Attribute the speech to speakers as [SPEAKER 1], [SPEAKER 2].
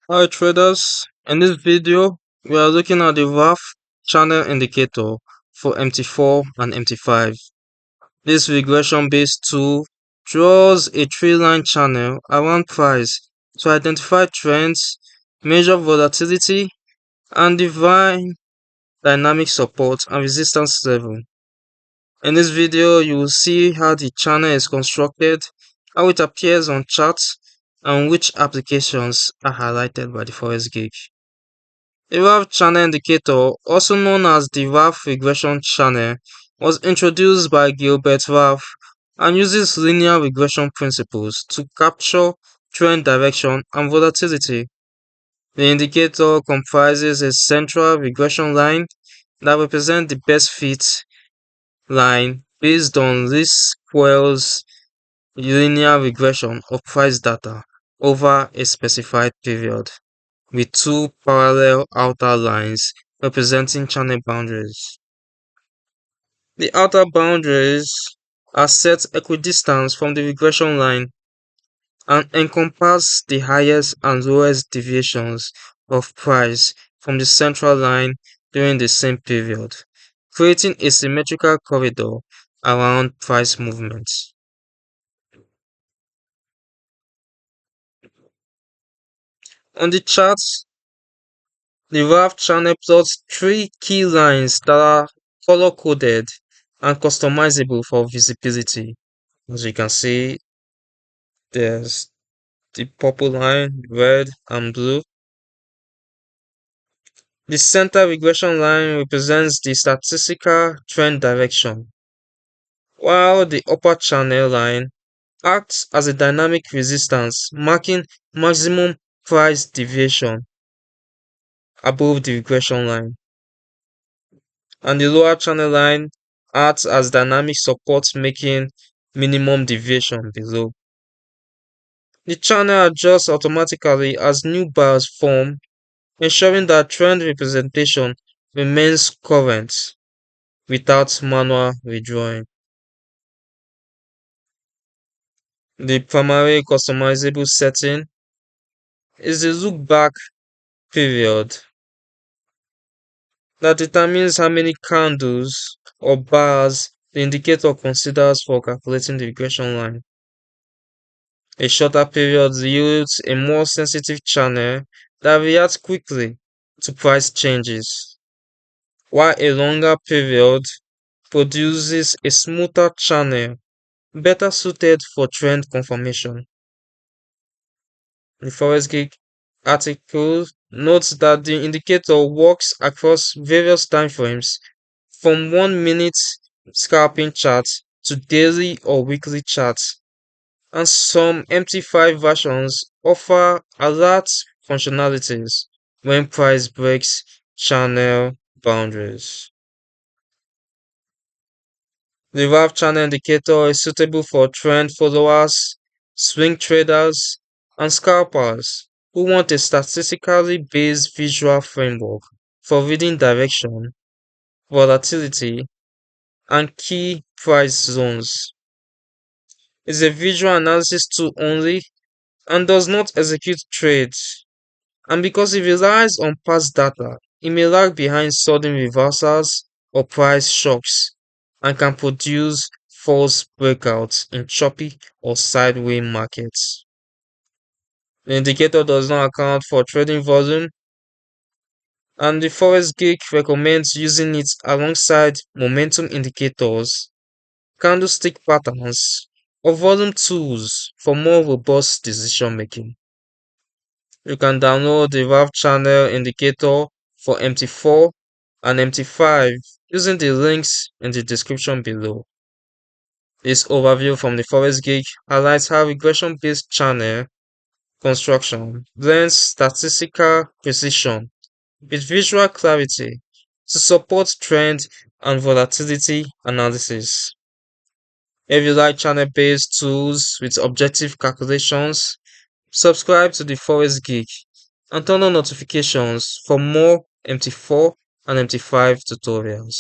[SPEAKER 1] Hi traders, in this video we are looking at the Raff Channel Indicator for MT4 and MT5. This regression based tool draws a tree-line channel around price to identify trends, measure volatility, and define dynamic support and resistance level. In this video you will see how the channel is constructed, how it appears on charts, and which applications are highlighted by the Forex gig. The Raff Channel Indicator, also known as the Raff Regression Channel, was introduced by Gilbert Raff and uses linear regression principles to capture trend direction and volatility. The indicator comprises a central regression line that represents the best fit line based on least squares linear regression of price data over a specified period, with two parallel outer lines representing channel boundaries. The outer boundaries are set equidistant from the regression line and encompass the highest and lowest deviations of price from the central line during the same period, creating a symmetrical corridor around price movements. On the chart, the Raff channel plots three key lines that are color-coded and customizable for visibility. As you can see, there's the purple line, red, and blue. The center regression line represents the statistical trend direction, while the upper channel line acts as a dynamic resistance, marking maximum price deviation above the regression line, and the lower channel line acts as dynamic support, making minimum deviation below. The channel adjusts automatically as new bars form, ensuring that trend representation remains current without manual redrawing. The primary customizable setting is the look back period that determines how many candles or bars the indicator considers for calculating the regression line. A shorter period yields a more sensitive channel that reacts quickly to price changes, while a longer period produces a smoother channel better suited for trend confirmation. The Forex Geek article notes that the indicator works across various time frames, from 1 minute scalping charts to daily or weekly charts, and some MT5 versions offer alert functionalities when price breaks channel boundaries. The Raff Channel Indicator is suitable for trend followers, swing traders, and scalpers who want a statistically based visual framework for reading direction, volatility, and key price zones. It's a visual analysis tool only and does not execute trades, and because it relies on past data, it may lag behind sudden reversals or price shocks and can produce false breakouts in choppy or sideways markets. The indicator does not account for trading volume, and the Forex Geek recommends using it alongside momentum indicators, candlestick patterns, or volume tools for more robust decision making. You can download the Raff Channel Indicator for MT4 and MT5 using the links in the description below. This overview from the Forex Geek highlights how regression-based channel construction blends statistical precision with visual clarity to support trend and volatility analysis. If you like channel-based tools with objective calculations, subscribe to the Forex Geek and turn on notifications for more MT4 and MT5 tutorials.